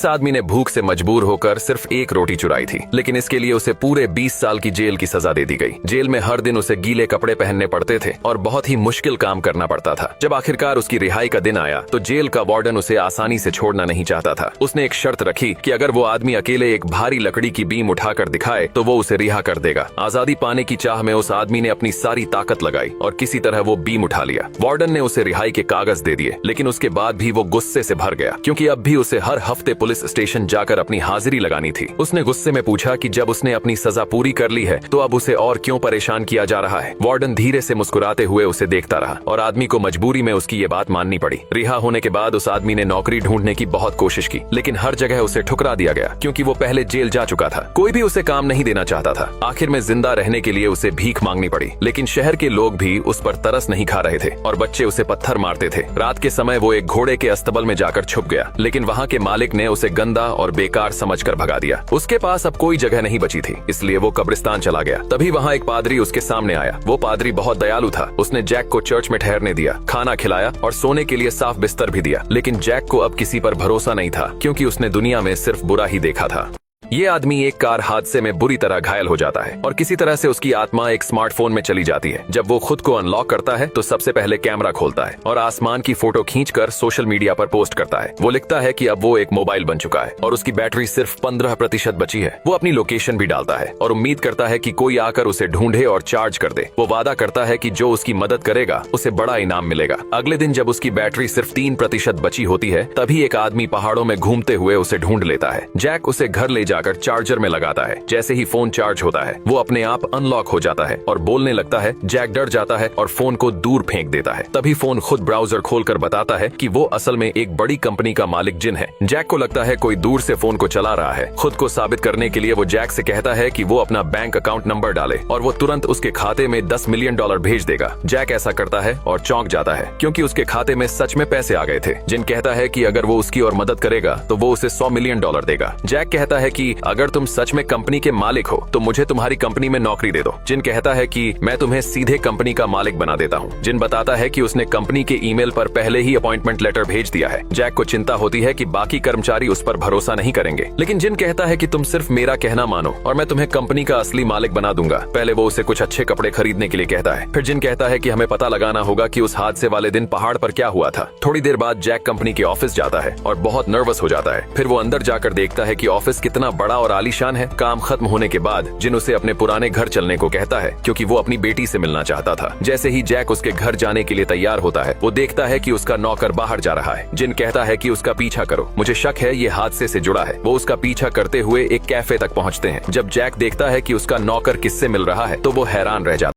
इस आदमी ने भूख से मजबूर होकर सिर्फ एक रोटी चुराई थी, लेकिन इसके लिए उसे पूरे 20 साल की जेल की सजा दे दी गई। जेल में हर दिन उसे गीले कपड़े पहनने पड़ते थे और बहुत ही मुश्किल काम करना पड़ता था। जब आखिरकार उसकी रिहाई का दिन आया तो जेल का वार्डन उसे आसानी से छोड़ना नहीं चाहता था। उसने एक शर्त रखी कि अगर वो आदमी अकेले एक भारी लकड़ी की बीम उठाकर दिखाए तो वो उसे रिहा कर देगा। आजादी पाने की चाह में उस आदमी ने अपनी सारी ताकत लगाई और किसी तरह वो बीम उठा लिया। वार्डन ने उसे रिहाई के कागज दे दिए, लेकिन उसके बाद भी वो गुस्से से भर गया, क्योंकि अब भी उसे हर हफ्ते पुलिस स्टेशन जाकर अपनी हाजिरी लगानी थी। उसने गुस्से में पूछा कि जब उसने अपनी सजा पूरी कर ली है तो अब उसे और क्यों परेशान किया जा रहा है। वार्डन धीरे से मुस्कुराते हुए उसे देखता रहा और आदमी को मजबूरी में उसकी ये बात माननी पड़ी। रिहा होने के बाद उस आदमी ने नौकरी ढूंढने की बहुत कोशिश की, लेकिन हर जगह उसे ठुकरा दिया गया, क्योंकि वो पहले जेल जा चुका था। कोई भी उसे काम नहीं देना चाहता था। आखिर में जिंदा रहने के लिए उसे भीख मांगनी पड़ी, लेकिन शहर के लोग भी उस पर तरस नहीं खा रहे थे और बच्चे उसे पत्थर मारते थे। रात के समय वो एक घोड़े के अस्तबल में जाकर छुप गया, लेकिन वहाँ के मालिक ने उसे गंदा और बेकार समझकर भगा दिया। उसके पास अब कोई जगह नहीं बची थी, इसलिए वो कब्रिस्तान चला गया। तभी वहाँ एक पादरी उसके सामने आया। वो पादरी बहुत दयालु था। उसने जैक को चर्च में ठहरने दिया, खाना खिलाया और सोने के लिए साफ बिस्तर भी दिया। लेकिन जैक को अब किसी पर भरोसा नहीं था, क्योंकि उसने दुनिया में सिर्फ बुरा ही देखा था। ये आदमी एक कार हादसे में बुरी तरह घायल हो जाता है और किसी तरह से उसकी आत्मा एक स्मार्टफोन में चली जाती है। जब वो खुद को अनलॉक करता है तो सबसे पहले कैमरा खोलता है और आसमान की फोटो खींचकर सोशल मीडिया पर पोस्ट करता है। वो लिखता है कि अब वो एक मोबाइल बन चुका है और उसकी बैटरी सिर्फ 15% बची है। वो अपनी लोकेशन भी डालता है और उम्मीद करता है कि कोई आकर उसे ढूंढे और चार्ज कर दे। वो वादा करता है कि जो उसकी मदद करेगा उसे बड़ा इनाम मिलेगा। अगले दिन जब उसकी बैटरी सिर्फ 3% बची होती है, तभी एक आदमी पहाड़ों में घूमते हुए उसे ढूंढ लेता है। जैक उसे घर ले जाकर चार्जर में लगाता है। जैसे ही फोन चार्ज होता है, वो अपने आप अनलॉक हो जाता है और बोलने लगता है। जैक डर जाता है और फोन को दूर फेंक देता है। तभी फोन खुद ब्राउजर खोलकर बताता है कि वो असल में एक बड़ी कंपनी का मालिक जिन है। जैक को लगता है कोई दूर से फोन को चला रहा है। खुद को साबित करने के लिए वो जैक से कहता है कि वो अपना बैंक अकाउंट नंबर डाले और वो तुरंत उसके खाते में $10 मिलियन भेज देगा। जैक ऐसा करता है और चौंक जाता है, क्योंकि उसके खाते में सच में पैसे आ गए थे। जिन कहता है कि अगर वो उसकी और मदद करेगा तो वो उसे $100 मिलियन देगा। जैक कहता है कि अगर तुम सच में कंपनी के मालिक हो तो मुझे तुम्हारी कंपनी में नौकरी दे दो। जिन कहता है कि मैं तुम्हें सीधे कंपनी का मालिक बना देता हूँ। जिन बताता है कि उसने कंपनी के ईमेल पर पहले ही अपॉइंटमेंट लेटर भेज दिया है। जैक को चिंता होती है कि बाकी कर्मचारी उस पर भरोसा नहीं करेंगे, लेकिन जिन कहता है कि तुम सिर्फ मेरा कहना मानो और मैं तुम्हें कंपनी का असली मालिक बना दूंगा। पहले वो उसे कुछ अच्छे कपड़े खरीदने के लिए कहता है। फिर जिन कहता है कि हमें पता लगाना होगा कि उस हादसे वाले दिन पहाड़ पर क्या हुआ था। थोड़ी देर बाद जैक कंपनी के ऑफिस जाता है और बहुत नर्वस हो जाता है। फिर वो अंदर जाकर देखता है कि ऑफिस कितना बड़ा और आलीशान है। काम खत्म होने के बाद जिन उसे अपने पुराने घर चलने को कहता है, क्योंकि वो अपनी बेटी से मिलना चाहता था। जैसे ही जैक उसके घर जाने के लिए तैयार होता है, वो देखता है कि उसका नौकर बाहर जा रहा है। जिन कहता है कि उसका पीछा करो, मुझे शक है ये हादसे से जुड़ा है। वो उसका पीछा करते हुए एक कैफे तक पहुंचते हैं। जब जैक देखता है कि उसका नौकर किससे मिल रहा है तो वो हैरान रह जाता है।